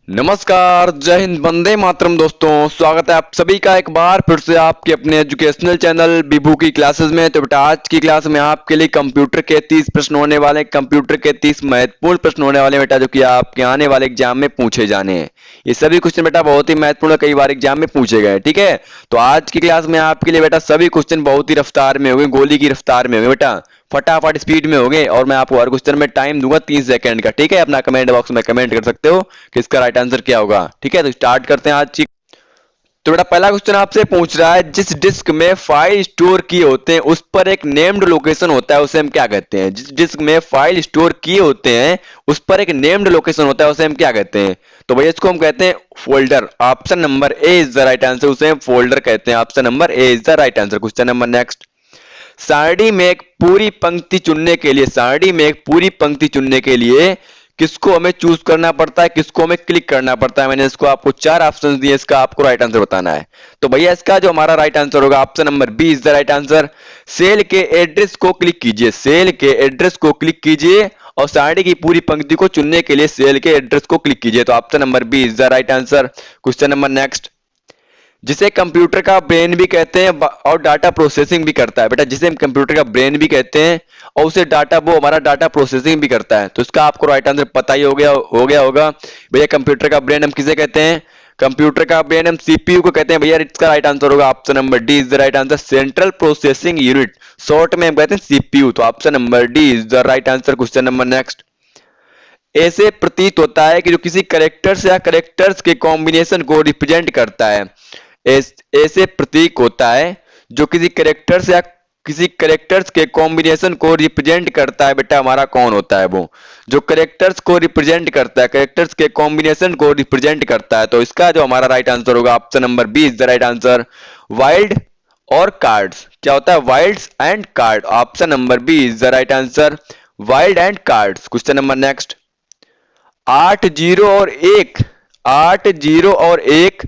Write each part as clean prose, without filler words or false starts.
नमस्कार, जय हिंद, वंदे मातरम। दोस्तों, स्वागत है आप सभी का एक बार फिर से आपके अपने एजुकेशनल चैनल विभू की क्लासेस में। तो बेटा, आज की क्लास में आपके लिए कंप्यूटर के 30 प्रश्न होने वाले हैं। कंप्यूटर के 30 महत्वपूर्ण प्रश्न होने वाले हैं बेटा, जो कि आपके आने वाले एग्जाम में पूछे जाने हैं। ये सभी क्वेश्चन बेटा बहुत ही महत्वपूर्ण, कई बार एग्जाम में पूछे गए। ठीक है, तो आज की क्लास में आपके लिए बेटा सभी क्वेश्चन बहुत ही रफ्तार में होंगे, गोली की रफ्तार में होंगे बेटा, फटाफट स्पीड में होंगे। और मैं आपको हर क्वेश्चन में टाइम दूंगा 30 सेकंड का। ठीक है, अपना कमेंट बॉक्स में कमेंट कर सकते हो कि इसका राइट आंसर क्या होगा। ठीक है, तो स्टार्ट करते हैं आज की। तो बेटा, पहला क्वेश्चन आपसे पूछ रहा है, जिस डिस्क में फाइल स्टोर किए होते हैं उस पर एक नेम्ड लोकेशन होता है, उसे हम क्या कहते हैं? जिस डिस्क में फाइल स्टोर किए होते हैं उस पर एक नेम्ड लोकेशन होता है, उसे हम क्या कहते हैं? तो भैया इसको हम कहते हैं folder. Option number A is the right answer, उसे हम फोल्डर कहते हैं। Option number A is the right answer. Question number next. सारणी में एक पूरी पंक्ति चुनने के लिए, सारणी में एक पूरी पंक्ति चुनने के लिए किसको हमें चूज करना पड़ता है, किसको हमें क्लिक करना पड़ता है? मैंने इसको आपको 4 ऑप्शंस दिए, इसका आपको राइट आंसर बताना है। तो भैया इसका जो हमारा राइट आंसर होगा, option number B is the right answer. Cell के एड्रेस को क्लिक कीजिए, सेल के एड्रेस को क्लिक कीजिए और सारणी की पूरी पंक्ति को चुनने के लिए सेल के एड्रेस को क्लिक कीजिए। तो option number B is the right answer. Question number next. जिसे कंप्यूटर का ब्रेन भी कहते हैं और डाटा प्रोसेसिंग भी करता है बेटा, जिसे हम कंप्यूटर का ब्रेन भी कहते हैं और उसे वो हमारा डाटा प्रोसेसिंग भी करता है। तो इसका आपको राइट आंसर पता ही हो गया होगा भैया। कंप्यूटर का ब्रेन हम किसे कहते हैं? कंप्यूटर का ब्रेन हम सीपीयू को कहते हैं भैया। इसका राइट आंसर होगा option number D is the right answer, central processing unit, short में हम कहते हैं सीपीयू। तो option number D is the right answer. Question number next. ऐसे प्रतीत होता है कि जो किसी करेक्टर्स या करेक्टर्स के कॉम्बिनेशन को रिप्रेजेंट करता है। ऐसे प्रतीक होता है जो किसी करेक्टर्स या किसी करेक्टर्स के कॉम्बिनेशन को रिप्रेजेंट करता है बेटा, हमारा कौन होता है वो? जो करेक्टर्स को रिप्रेजेंट करता है, करेक्टर्स के कॉम्बिनेशन को रिप्रेजेंट करता है। तो इसका जो हमारा राइट आंसर होगा, option number B is the right answer. Wild और कार्ड्स, क्या होता है? Wilds and card. Option number B is the right answer, wild and cards. Question number next. 8 zero और 1, 8 जीरो और 1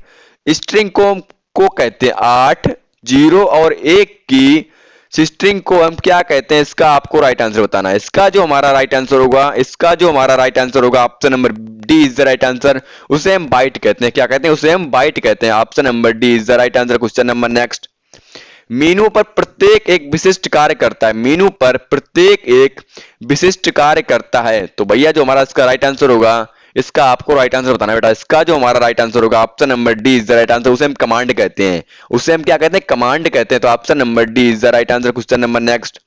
स्ट्रिंग को कहते हैं। 8 जीरो और 1 की स्ट्रिंग को हम क्या कहते हैं? इसका आपको राइट आंसर बताना है। इसका जो हमारा राइट आंसर होगा, इसका जो हमारा राइट आंसर होगा, option number D is the right answer. उसे हम बाइट कहते हैं। क्या कहते हैं? उसे हम बाइट कहते हैं। Option number D is the right answer. Question number next. Meenu पर प्रत्येक एक विशिष्ट कार्य करता है, मीनू पर प्रत्येक एक विशिष्ट कार्य करता है। तो भैया जो हमारा इसका राइट आंसर होगा, इसका आपको राइट आंसर बताना है बेटा। इसका जो हमारा राइट आंसर होगा, option number D is the right answer. उसे हम कमांड कहते हैं, उसे हम क्या कहते हैं? कमांड कहते हैं। तो option number D is the right answer. Question number next.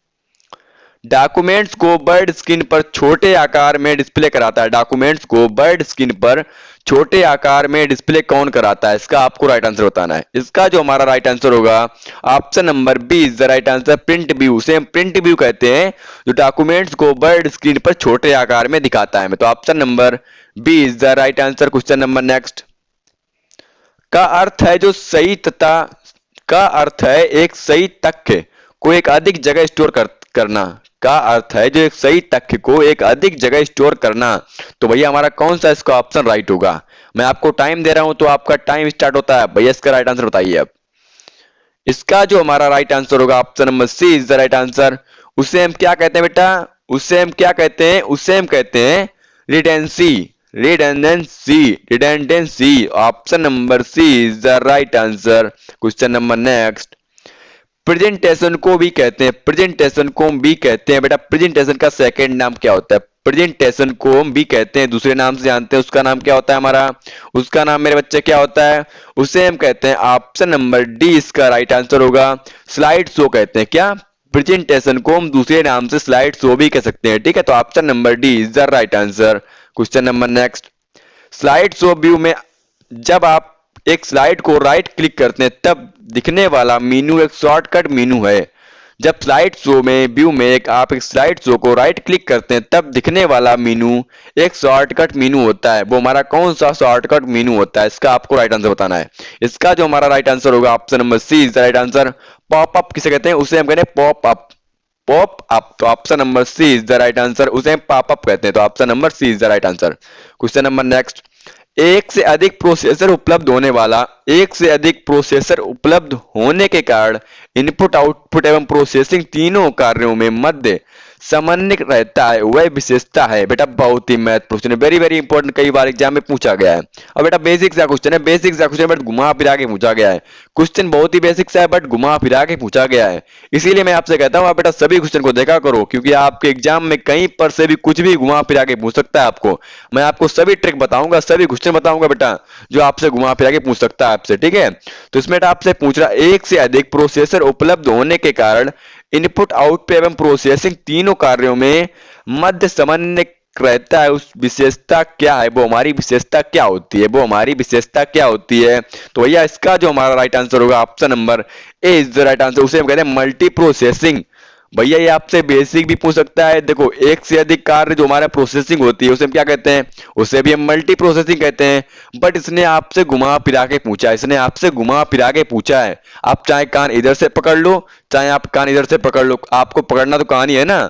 Documents को बर्ड स्क्रीन पर छोटे आकार में डिस्प्ले कराता है, डॉक्यूमेंट्स को बर्ड स्क्रीन पर छोटे आकार में डिस्प्ले कौन कराता है? इसका आपको राइट आंसर बताना है। इसका जो हमारा राइट आंसर होगा, option number B is the right answer, print view. उसे हम प्रिंट व्यू कहते हैं, जो डॉक्यूमेंट्स को बर्ड स्क्रीन पर छोटे आकार में दिखाता है। तो option number B is the right answer. Question number next. का अर्थ है जो सही तथा का अर्थ है एक सही तथ्य को एक अधिक जगह स्टोर करना। का अर्थ है जो एक सही तथ्य को एक अधिक जगह स्टोर करना। तो भैया हमारा कौन सा इसका ऑप्शन राइट होगा? मैं आपको टाइम दे रहा हूं, तो आपका टाइम स्टार्ट होता है। भैया इसका राइट आंसर बताइए अब। इसका जो हमारा राइट आंसर होगा, option number C is the right answer. उसे हम क्या कहते हैं बेटा? उसे हम क्या कहते हैं? उसे हम कहते हैं redundancy, redundancy, redundancy. Option number C is the right answer. Question number next. Presentation को भी कहते हैं, प्रेजेंटेशन को हम भी कहते हैं बेटा। प्रेजेंटेशन का सेकंड नाम क्या होता है? प्रेजेंटेशन को हम भी कहते हैं, दूसरे नाम से जानते हैं, उसका नाम क्या होता है हमारा? उसका नाम मेरे बच्चे क्या होता है? उसे हम कहते हैं, ऑप्शन नंबर डी इसका राइट आंसर होगा, स्लाइड शो कहते हैं। क्या? प्रेजेंटेशन को हम दूसरे नाम से स्लाइड शो भी कह सकते हैं। ठीक है, तो option number D is the right answer. Question number next. Slide show view में जब आप एक स्लाइड को राइट क्लिक करते हैं तब दिखने वाला मेनू एक शॉर्टकट मेनू है। जब स्लाइड शो में व्यू में आप एक स्लाइड शो को राइट क्लिक करते हैं तब दिखने वाला मेनू एक शॉर्टकट मेनू होता है। वो हमारा कौन सा शॉर्टकट मेनू होता है? इसका आपको राइट आंसर बताना है। इसका जो हमारा राइट आंसर होगा, option number C is the right answer. Pop up किसे कहते हैं? उसे हम कहते हैं पॉप अप, पॉप अप। तो option number C is the right answer. उसे हम पॉप अप कहते हैं। तो option number C is the right answer. Question number next. एक से अधिक प्रोसेसर उपलब्ध होने वाला, एक से अधिक प्रोसेसर उपलब्ध होने के कारण इनपुट, आउटपुट एवं प्रोसेसिंग तीनों कार्यों में मध्य सामान्य रहता है वह विशेषता है। बेटा बहुत ही महत्वपूर्ण क्वेश्चन है, वेरी वेरी इंपॉर्टेंट, कई बार एग्जाम में पूछा गया है। और बेटा बेसिक सा क्वेश्चन है, बेसिक सा क्वेश्चन बट घुमा फिरा के पूछा गया है। क्वेश्चन बहुत ही बेसिक सा है बट घुमा फिरा के पूछा गया है। इसीलिए मैं आपसे कहता हूँ आप बेटा सभी क्वेश्चन को देखा करो, क्योंकि आपके एग्जाम में कहीं पर से भी कुछ भी घुमा फिरा के पूछ सकता है आपको। मैं आपको सभी ट्रिक बताऊंगा, सभी क्वेश्चन बताऊंगा बेटा, जो आपसे घुमा फिरा के पूछ सकता है आपसे, ठीक है। तो इसमें बेटा आपसे पूछ रहा है एक से अधिक प्रोसेसर उपलब्ध होने के कारण इनपुट आउटपुट एवं प्रोसेसिंग तीनों कार्यों में मध्य समन्वय रहता है, उस विशेषता क्या है, वो हमारी विशेषता क्या होती है, वो हमारी विशेषता क्या होती है। तो भैया इसका जो हमारा राइट आंसर होगा option number A is the right answer. उसे हम कहते हैं मल्टी प्रोसेसिंग। भैया ये आपसे बेसिक भी पूछ सकता है। देखो एक से अधिक कार्य जो हमारा प्रोसेसिंग होती है उसे हम क्या कहते हैं, उसे भी हम मल्टी प्रोसेसिंग कहते हैं। बट इसने आपसे घुमा फिरा के पूछा, इसने आपसे घुमा फिरा के पूछा है। आप चाहे कान इधर से पकड़ लो, चाहे आप कान इधर से पकड़ लो, आपको पकड़ना तो कान ही है ना।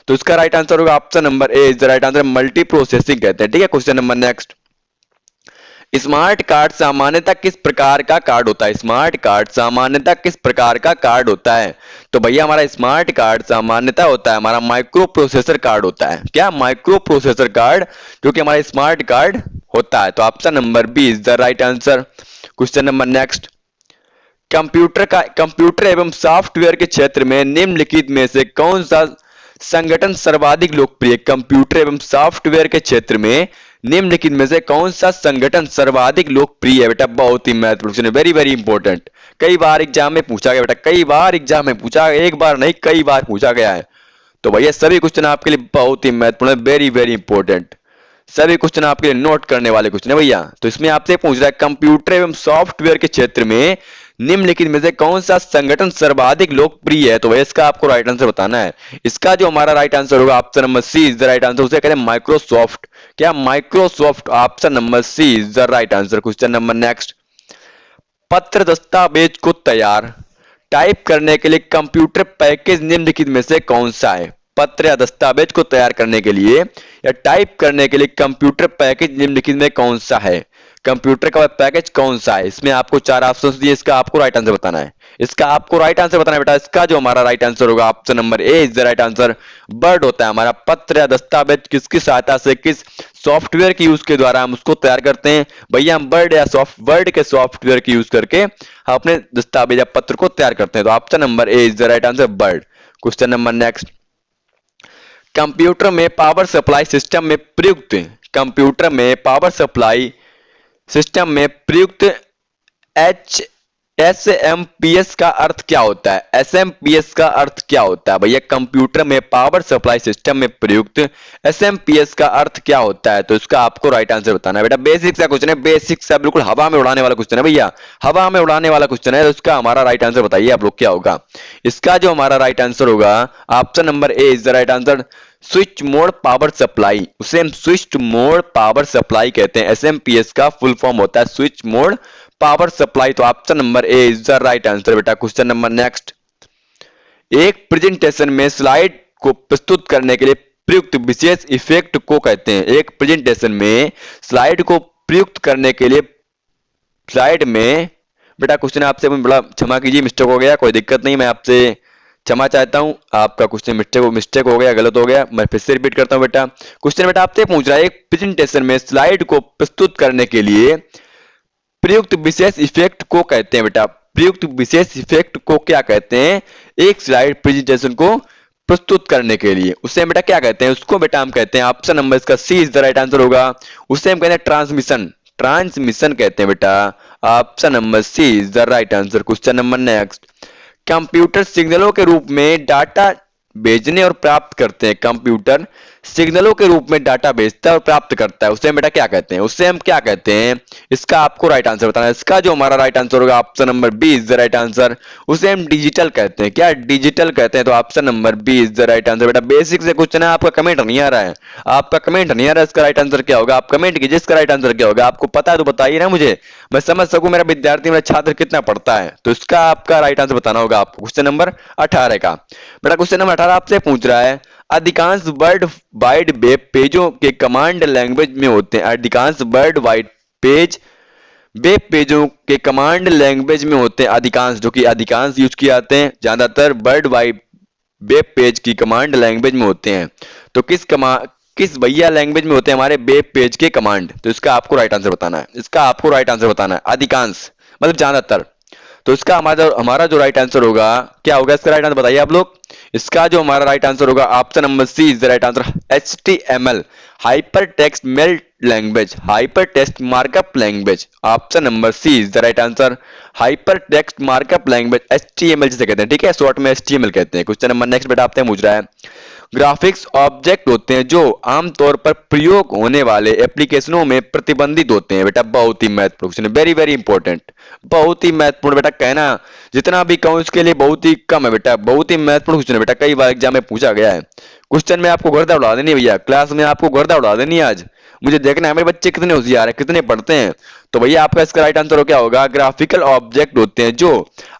तो इसका राइट आंसर होगा option number A is the right answer, multi processing कहते हैं, ठीक है। Question number next, smart card सामान्यतः किस प्रकार का कार्ड होता है, स्मार्ट कार्ड सामान्यतः किस प्रकार का कार्ड होता है। तो भैया हमारा स्मार्ट कार्ड सामान्यतः होता है हमारा माइक्रो प्रोसेसर कार्ड होता है। क्या, माइक्रो प्रोसेसर कार्ड जो कि हमारा स्मार्ट कार्ड होता है। तो option number B is the right answer. Question number next, computer एवं सॉफ्टवेयर के क्षेत्र में निम्नलिखित में से कौन सा संगठन सर्वाधिक लोकप्रिय, कंप्यूटर एवं सॉफ्टवेयर के क्षेत्र में निम्नलिखित में से कौन सा संगठन सर्वाधिक लोकप्रिय है। बेटा बहुत ही महत्वपूर्ण है, वेरी वेरी इंपॉर्टेंट, कई बार एग्जाम में पूछा गया बेटा, कई बार एग्जाम में पूछा, एक बार नहीं कई बार पूछा गया है। तो भैया सभी क्वेश्चन आपके लिए बहुत ही महत्वपूर्ण है, वेरी वेरी इंपॉर्टेंट, सभी क्वेश्चन आपके लिए नोट करने वाले क्वेश्चन है भैया। तो इसमें आपसे पूछ रहा है कंप्यूटर एवं सॉफ्टवेयर के क्षेत्र में निम्नलिखित में से कौन सा संगठन सर्वाधिक लोकप्रिय है। तो भैया इसका आपको राइट आंसर बताना है। इसका जो हमारा राइट आंसर होगा option number C is the right answer, उसे कहते हैं माइक्रोसॉफ्ट। क्या, Microsoft, option number C is the right answer. Question number next, पत्र दस्तावेज को तैयार टाइप करने के लिए कंप्यूटर पैकेज निम्नलिखित में से कौन सा है। पत्र या दस्तावेज को तैयार करने के लिए या टाइप करने के लिए कंप्यूटर पैकेज निम्नलिखित में कौन सा है, कंप्यूटर का पैकेज कौन सा है। इसमें आपको चार ऑप्शन दिए, इसका आपको राइट आंसर बताना है, इसका आपको राइट आंसर बताना है बेटा। इसका जो हमारा राइट आंसर होगा option number A is the right answer, word होता है हमारा। पत्र या दस्तावेज किसकी सहायता से, किस सॉफ्टवेयर की यूज के द्वारा हम उसको तैयार करते हैं। भैया हम वर्ड या वर्ड के सॉफ्टवेयर की यूज करके हम अपने दस्तावेज या पत्र को तैयार करते हैं। तो option number A is the right answer, word. Question number next, computer में पावर सप्लाई सिस्टम में प्रयुक्त, कंप्यूटर में पावर सप्लाई सिस्टम में प्रयुक्त एसएमपीएस का अर्थ क्या होता है, एसएमपीएस का अर्थ क्या होता है। भैया कंप्यूटर में पावर सप्लाई सिस्टम में प्रयुक्त एसएमपीएस का अर्थ क्या होता है। तो इसका आपको राइट आंसर बताना है बेटा। बेसिक सा क्वेश्चन है, बेसिक सा, बिल्कुल हवा में उड़ाने वाला क्वेश्चन है भैया, हवा में उड़ाने वाला क्वेश्चन है। तो इसका हमारा राइट आंसर बताइए आप लोग क्या होगा। इसका जो हमारा राइट आंसर होगा option number A is the right answer, switch mode power supply, उसे हम स्विच मोड पावर सप्लाई कहते हैं। एसएमपीएस का फुल फॉर्म होता है स्विच मोड पावर सप्लाई। तो option number A is the right answer बेटा। क्वेश्चन नंबर नेक्स्ट, एक प्रेजेंटेशन में स्लाइड को प्रस्तुत करने के लिए प्रयुक्त विशेष इफेक्ट को कहते हैं। एक प्रेजेंटेशन में स्लाइड को प्रयुक्त करने के लिए, स्लाइड में बेटा क्वेश्चन आपसे बड़ा क्षमा कीजिए, मिस्टेक हो गया, कोई दिक्कत नहीं, मैं आपसे क्षमा चाहता हूं, आपका क्वेश्चन मिस्टेक हो गया, गलत हो गया, मैं फिर से रिपीट करता हूं बेटा। क्वेश्चन बेटा आपसे पूछ रहा है एक प्रेजेंटेशन में स्लाइड को प्रस्तुत करने के लिए प्रयुक्त विशेष इफेक्ट को कहते हैं बेटा। प्रयुक्त विशेष इफेक्ट को क्या कहते हैं, एक स्लाइड प्रेजेंटेशन को प्रस्तुत करने के लिए उसे हम बेटा क्या कहते हैं, उसको बेटा हम कहते हैं ऑप्शन नंबर इसका सी इज द राइट आंसर होगा, उसे हम कहते हैं ट्रांसमिशन, ट्रांसमिशन कहते हैं बेटा। Option number C is the right answer. Question number next, computer सिग्नलों के रूप में डाटा भेजने और प्राप्त करते हैं, कंप्यूटर सिग्नलों के रूप में डाटा भेजता है और प्राप्त करता है, उसे हम बेटा क्या कहते हैं, उससे हम क्या कहते हैं। इसका आपको राइट आंसर बताना है। इसका जो हमारा राइट आंसर होगा option number B is the right answer, उसे हम डिजिटल कहते हैं। क्या, डिजिटल कहते हैं। तो option number B is the right answer बेटा। बेसिक से क्वेश्चन है, आपका कमेंट नहीं आ रहा है, आपका कमेंट नहीं आ रहा है, इसका राइट आंसर क्या होगा, आप कमेंट कीजिए इसका राइट आंसर क्या होगा। आपको पता है तो बताइए ना मुझे, मैं समझ सकूं मेरा विद्यार्थी, मेरा छात्र कितना पढ़ता है। तो इसका आपका राइट आंसर बताना होगा आपको। क्वेश्चन नंबर 18 का बेटा, क्वेश्चन नंबर 18 आपसे पूछ रहा है अधिकांश वर्ल्ड वाइड वेब पेजों के कमांड लैंग्वेज में होते हैं। अधिकांश वर्ल्ड वाइड पेज वेब पेजों के कमांड लैंग्वेज में होते हैं। अधिकांश, जो कि अधिकांश यूज किए जाते हैं, ज्यादातर वर्ल्ड वाइड वेब पेज की कमांड लैंग्वेज में होते हैं। तो किस भैया लैंग्वेज में होते हैं हमारे वेब पेज के कमांड? तो इसका आपको राइट आंसर बताना है, इसका आपको राइट आंसर बताना है। अधिकांश मतलब ज्यादातर। तो इसका हमारा जो राइट आंसर होगा क्या होगा? इसका राइट आंसर बताइए आप लोग। इसका जो हमारा राइट आंसर होगा option number C is the right answer. HTML hyper text mail language, hyper text markup language. Option number C is the right answer. Hyper text markup language HTML जिसे कहते हैं, ठीक है, शॉर्ट में HTML कहते हैं। Question number next बेटा आपसे पूछ रहा है, ग्राफिक्स ऑब्जेक्ट होते हैं जो आमतौर पर प्रयोग होने वाले एप्लीकेशनों में प्रतिबंधित होते हैं। बेटा बहुत ही महत्वपूर्ण क्वेश्चन है, वेरी वेरी इंपॉर्टेंट, बहुत ही महत्वपूर्ण। बेटा कहना जितना भी कहूं इसके लिए बहुत ही कम है बेटा, बहुत ही महत्वपूर्ण क्वेश्चन है बेटा, कई बार एग्जाम में पूछा गया है। क्वेश्चन में आपको गर्दा उड़ा देनी है भैया, क्लास में आपको गर्दा उड़ा देनी है आज। मुझे देखना है मेरे बच्चे कितने होशियार है, कितने पढ़ते हैं। तो भैया आपका इसका राइट आंसर क्या होगा? ग्राफिकल ऑब्जेक्ट होते हैं जो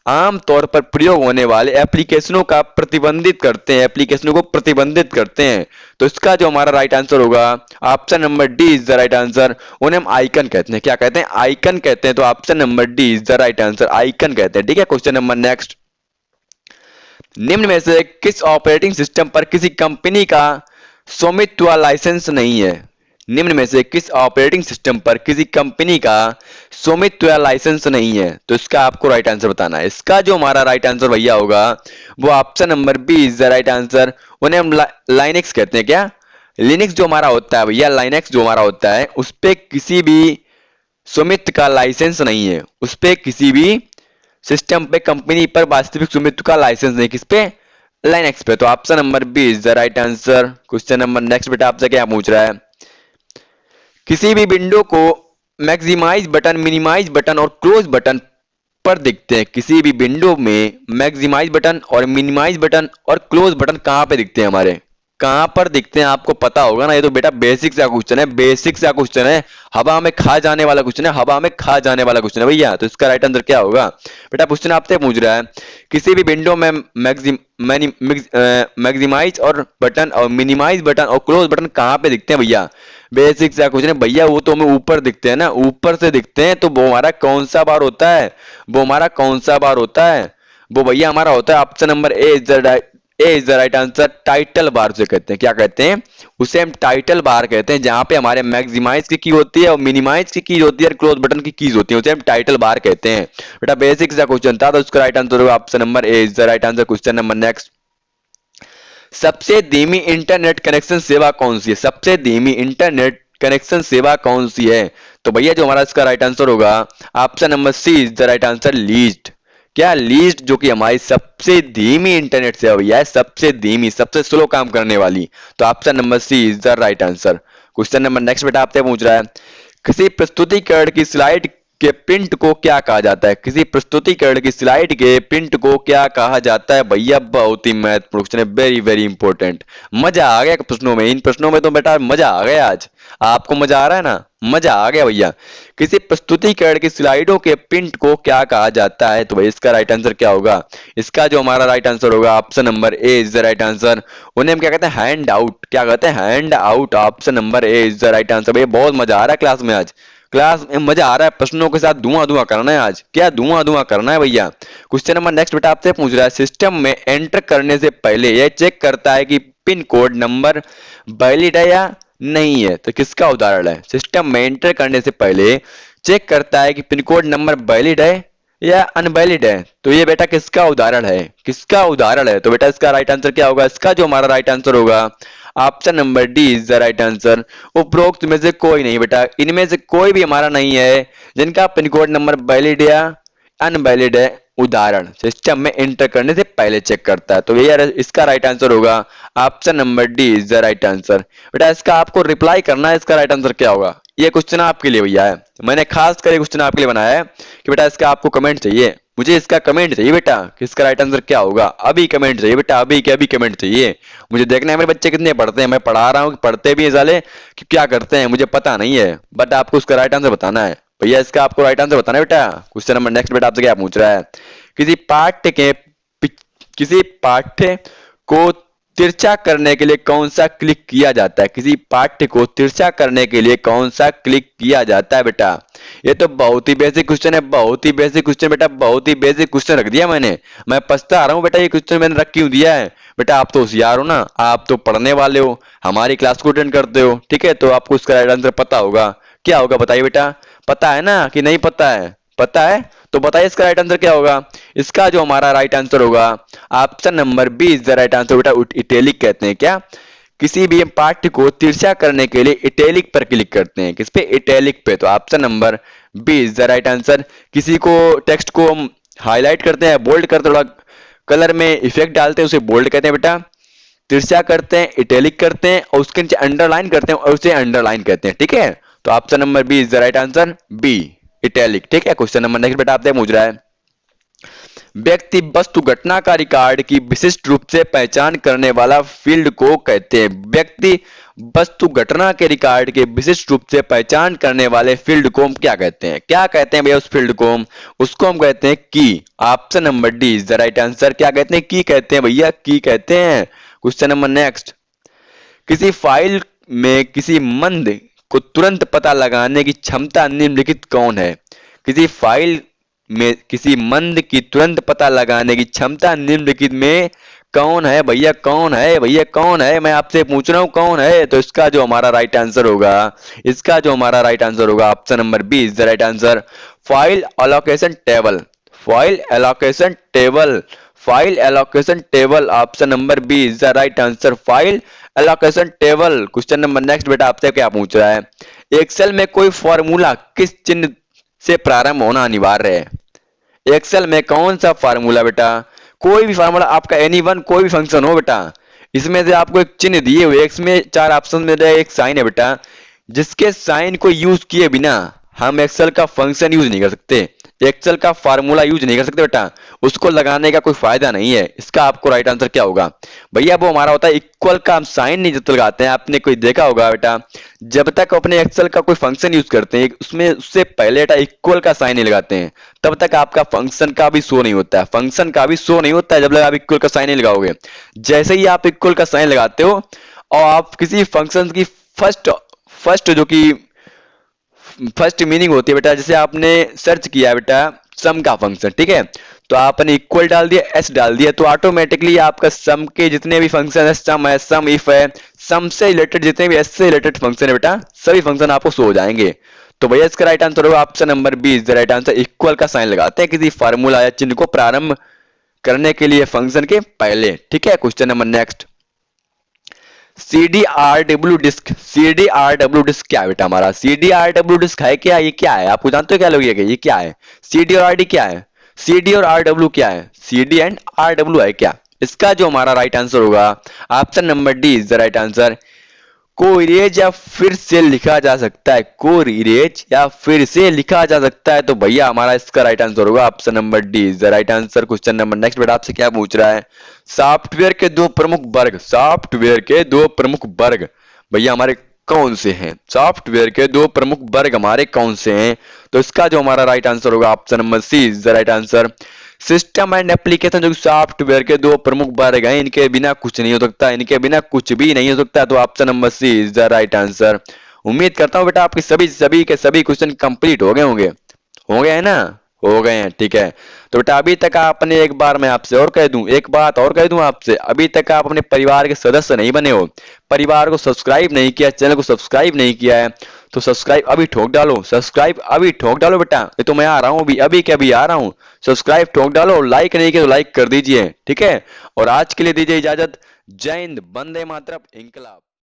आमतौर पर प्रयोग होने वाले एप्लीकेशनों का प्रतिबंधित करते हैं, एप्लीकेशनों को प्रतिबंधित करते हैं। तो इसका जो हमारा राइट आंसर होगा option number D is the right answer. उन्हें हम आइकन कहते हैं, क्या कहते हैं? आइकन कहते हैं। तो option number D is the right answer, icon कहते हैं, ठीक है। क्वेश्चन नंबर नेक्स्ट, निम्न में से किस ऑपरेटिंग सिस्टम पर किसी कंपनी का स्वामित्व लाइसेंस नहीं है? निम्न में से किस ऑपरेटिंग सिस्टम पर किसी कंपनी का स्वामित्व लाइसेंस नहीं है? तो इसका आपको राइट आंसर बताना है। इसका जो हमारा राइट आंसर भैया होगा वो option number B is the right answer. उन्हें हम लाइनेक्स कहते हैं, क्या? लिनक्स जो हमारा होता है भैया, लाइनेक्स जो हमारा होता है उस पे किसी भी स्वामित्व का लाइसेंस नहीं है, उस पे किसी भी सिस्टम पे कंपनी पर वास्तविक स्वामित्व का लाइसेंस नहीं। किस पे? लाइनेक्स पे। तो option number B is the right answer. Question number next बेटा आपसे क्या पूछ रहा है, किसी भी विंडो को मैक्सिमाइज बटन, मिनिमाइज बटन और क्लोज बटन पर दिखते हैं। किसी भी विंडो में मैक्सिमाइज बटन और मिनिमाइज बटन और क्लोज बटन कहां पे दिखते हैं हमारे? कहां पर दिखते हैं आपको पता होगा ना, ये तो बेटा बेसिक सा क्वेश्चन है, बेसिक सा क्वेश्चन है, हवा में खा जाने वाला क्वेश्चन है, हवा में खा जाने वाला क्वेश्चन है भैया। तो इसका राइट आंसर क्या होगा? बेटा क्वेश्चन आपसे पूछ रहा है किसी भी विंडो में मैक्सिमाइज और बटन और मिनिमाइज बटन और क्लोज बटन कहां पे दिखते हैं भैया? बेसिक सा क्वेश्चन है भैया, वो तो हमें ऊपर दिखते हैं ना, ऊपर से दिखते हैं। तो वो हमारा कौन सा बार होता है? वो हमारा कौन सा बार होता है? वो भैया हमारा होता है option number A is the right answer. Title bar से कहते हैं, क्या कहते हैं? उसे हम टाइटल बार कहते हैं, जहां पे हमारे मैक्सिमाइज की होती है और मिनिमाइज की कीज होती है और क्लोज बटन की कीज होती है, उसे हम टाइटल बार कहते हैं। बेटा बेसिक सा क्वेश्चन था, तो उसका राइट आंसर होगा option number A is the right answer. Question number next, सबसे धीमी इंटरनेट कनेक्शन सेवा कौन सी है? सबसे धीमी इंटरनेट कनेक्शन सेवा कौन सी है? तो भैया जो हमारा इसका राइट आंसर होगा option number C is the right answer, least. क्या? लीस्ट, जो कि हमारी सबसे धीमी इंटरनेट सेवा भैया है, सबसे धीमी, सबसे स्लो काम करने वाली। तो option number C is the right answer. Question number next बेटा आपसे पूछ रहा है, किसी प्रस्तुतिकरण की स्लाइड के प्रिंट को क्या कहा जाता है? किसी प्रस्तुतिकरण की स्लाइड के प्रिंट को क्या कहा जाता है भैया? बहुत ही महत्वपूर्ण क्वेश्चन है, वेरी वेरी इंपॉर्टेंट। मजा आ गया प्रश्नों में, इन प्रश्नों में तो बेटा मजा आ गया आज। आपको मजा आ रहा है ना? मजा आ गया भैया। किसी प्रस्तुतिकरण की स्लाइडों के प्रिंट को क्या कहा जाता है? तो भाई इसका राइट आंसर क्या होगा? इसका जो हमारा राइट आंसर होगा option number A is the right answer. उन्हें हम क्या कहते हैं? Hand out. क्या कहते हैं? Hand out. Option number A is the right answer. भैया बहुत मजा आ रहा है क्लास में आज, क्लास में मजा आ रहा है, प्रश्नों के साथ धुआं धुआं करना है आज, क्या धुआं धुआं करना है भैया। क्वेश्चन नंबर नेक्स्ट बेटा आपसे पूछ रहा है, सिस्टम में एंटर करने से पहले यह चेक करता है कि पिन कोड नंबर वैलिड है या नहीं है। तो किसका उदाहरण है? सिस्टम में एंटर करने से पहले चेक करता है कि पिन कोड नंबर वैलिड है या अनवैलिड है। तो ये बेटा किसका उदाहरण है? किसका उदाहरण है? तो बेटा इसका राइट आंसर क्या होगा? इसका जो हमारा राइट आंसर होगा option number D is the right answer. उपरोक्त में से कोई नहीं बेटा, इनमें से कोई भी हमारा नहीं है जिनका पिन कोड नंबर वैलिड या अनवैलिड है। उदाहरण सिस्टम में एंटर करने से पहले चेक करता है। तो ये इसका राइट आंसर होगा option number D is the right answer. बेटा इसका आपको रिप्लाई करना है, इसका राइट आंसर क्या होगा? ये क्वेश्चन आपके लिए भैया है, मैंने खास कर क्वेश्चन आपके लिए बनाया है कि बेटा इसका आपको कमेंट चाहिए, मुझे इसका कमेंट चाहिए बेटा कि इसका राइट आंसर क्या होगा। अभी कमेंट चाहिए बेटा, अभी के अभी कमेंट चाहिए। मुझे देखना है मेरे बच्चे कितने पढ़ते हैं, मैं पढ़ा रहा हूँ कि पढ़ते भी है साले कि क्या करते हैं मुझे पता नहीं है, बट आपको उसका राइट आंसर बताना है भैया। इसका आपको राइट आंसर बताना है बेटा। क्वेश्चन नंबर नेक्स्ट बेटा आपसे क्या पूछ रहा है, किसी पाठ्य को तिरछा करने के लिए कौन सा क्लिक किया जाता है? किसी पाठ्य को तिरछा करने के लिए कौन सा क्लिक किया जाता है बेटा? ये तो बहुत ही बेसिक क्वेश्चन है, बहुत ही बेसिक क्वेश्चन बेटा, बहुत ही बेसिक क्वेश्चन रख दिया मैंने। मैं पछता रहा हूँ बेटा, ये क्वेश्चन मैंने रख क्यों दिया है। बेटा आप तो होशियार हो ना, आप तो पढ़ने वाले हो, हमारी क्लास को अटेंड करते हो, ठीक है, तो आपको इसका राइट आंसर पता होगा। क्या होगा बताइए बेटा, पता है ना कि नहीं पता है? पता है तो बताइए इसका राइट आंसर क्या होगा। इसका जो हमारा राइट आंसर होगा, option number B is the right answer बेटा। इटैलिक कहते हैं क्या, किसी भी पाठ्य को तिरछा करने के लिए इटैलिक पर क्लिक करते हैं। किस पे? इटैलिक पे। तो option number B is the right answer. किसी को टेक्स्ट को हम हाईलाइट करते हैं, बोल्ड करते हैं, थोड़ा कलर में इफेक्ट डालते हैं, उसे बोल्ड कहते हैं बेटा। तिरछा करते हैं, इटैलिक करते हैं, और उसके नीचे अंडरलाइन करते हैं और उसे अंडरलाइन कहते हैं, ठीक है। तो option number B is the right answer, B italic, ठीक है। क्वेश्चन नंबर नेक्स्ट बेटा आपसे पूछ रहा है, व्यक्ति वस्तु घटना का रिकॉर्ड की विशिष्ट रूप से पहचान करने वाला फील्ड को कहते हैं। व्यक्ति वस्तु घटना के रिकॉर्ड के विशिष्ट रूप से पहचान करने वाले फील्ड को हम क्या कहते हैं? क्या कहते हैं भैया उस फील्ड को? उसको हम कहते हैं की। Option number D is the right answer. क्या कहते हैं? की कहते हैं भैया, की कहते हैं। क्वेश्चन नंबर नेक्स्ट, किसी फाइल में किसी मंद को तुरंत पता लगाने की क्षमता निम्नलिखित कौन है? किसी फाइल में किसी मंद की तुरंत पता लगाने की क्षमता निम्नलिखित में कौन है भैया? कौन है भैया? कौन है? मैं आपसे पूछ रहा हूं कौन है। तो इसका जो हमारा राइट आंसर होगा, इसका जो हमारा राइट आंसर होगा, option number B is the right answer, file allocation table. File allocation table, file allocation table, option number B is the right answer, file allocation table. Question number next बेटा आपसे क्या पूछ रहा है, Excel में कोई formula किस चिन्ह से प्रारंभ होना अनिवार्य है? एक्सेल में कौन सा फार्मूला बेटा, कोई भी फार्मूला आपका एनी वन, कोई भी फंक्शन हो बेटा, इसमें से आपको एक चिन्ह दिए हुए, इसमें 4 ऑप्शन में एक साइन है बेटा, जिसके साइन को यूज किए बिना हम एक्सेल का फंक्शन यूज नहीं कर सकते, एक्सेल का फार्मूला यूज नहीं कर सकते बेटा, उसको लगाने का कोई फायदा नहीं है। इसका आपको राइट आंसर क्या होगा भैया? वो हमारा होता है इक्वल का हम साइन नहीं जब लगाते हैं, आपने कोई देखा होगा बेटा, जब तक अपने एक्सेल का कोई फंक्शन यूज करते हैं उसमें उससे पहले बेटा इक्वल का साइन नहीं लगाते हैं, तब तक आपका फंक्शन का भी शो नहीं होता है, फंक्शन का भी शो नहीं होता है जब तक आप इक्वल का साइन नहीं लगाओगे। जैसे ही आप इक्वल का साइन लगाते हो और आप किसी फंक्शन की फर्स्ट जो कि फर्स्ट मीनिंग होती है बेटा, जैसे आपने सर्च किया बेटा सम का फंक्शन, ठीक है, तो आपने इक्वल डाल दिया, एस डाल दिया, तो ऑटोमेटिकली आपका सम के जितने भी फंक्शन है, सम है, सम इफ है, सम से रिलेटेड जितने भी एस से रिलेटेड फंक्शन है बेटा, सभी फंक्शन आपको शो हो जाएंगे। तो भैया इसका राइट आंसर होगा option number B is the right answer, equal का साइन लगाते हैं किसी फार्मूला या चिन्ह को प्रारंभ करने के लिए फंक्शन के पहले, ठीक है। Question number next, CDRW disk, CDRW disk क्या है बेटा हमारा? CDRW डिस्क है क्या? ये क्या है? आपको जानते हो क्या लोग ये क्या है? CD और RD क्या है? CD और RW क्या है? CD एंड RW है क्या? इसका जो हमारा राइट आंसर होगा, option number D is the right answer, को इरेज या फिर से लिखा जा सकता है, को इरेज या फिर से लिखा जा सकता है। तो भैया हमारा इसका राइट आंसर होगा option number D is the right answer. Question number next बेटा आपसे क्या पूछ रहा है, सॉफ्टवेयर के 2 प्रमुख वर्ग, सॉफ्टवेयर के 2 प्रमुख वर्ग भैया हमारे कौन से हैं? सॉफ्टवेयर के 2 प्रमुख वर्ग हमारे कौन से हैं? तो इसका जो हमारा राइट आंसर होगा option number C is the right answer, system and application, जो सॉफ्टवेयर के 2 प्रमुख वर्ग हैं, इनके बिना कुछ नहीं हो सकता, इनके बिना कुछ भी नहीं हो सकता। तो option number C is the right answer. उम्मीद करता हूं बेटा आपके सभी के सभी क्वेश्चन कंप्लीट हो गए है ना? हो गए हैं, ठीक है। तो बेटा अभी तक आपने, एक बार मैं आपसे और कह दूं, एक बात और कह दूं आपसे, अभी तक आप अपने परिवार के सदस्य नहीं बने हो, परिवार को सब्सक्राइब नहीं किया, चैनल को सब्सक्राइब नहीं किया है, तो सब्सक्राइब अभी ठोक डालो, सब्सक्राइब अभी ठोक डालो बेटा। ये तो मैं आ रहा हूँ अभी के अभी आ रहा हूँ, सब्सक्राइब ठोक डालो, लाइक नहीं किया तो लाइक कर दीजिए, ठीक है। और आज के लिए दीजिए इजाजत, जय हिंद, वंदे मातरम, इंकलाब।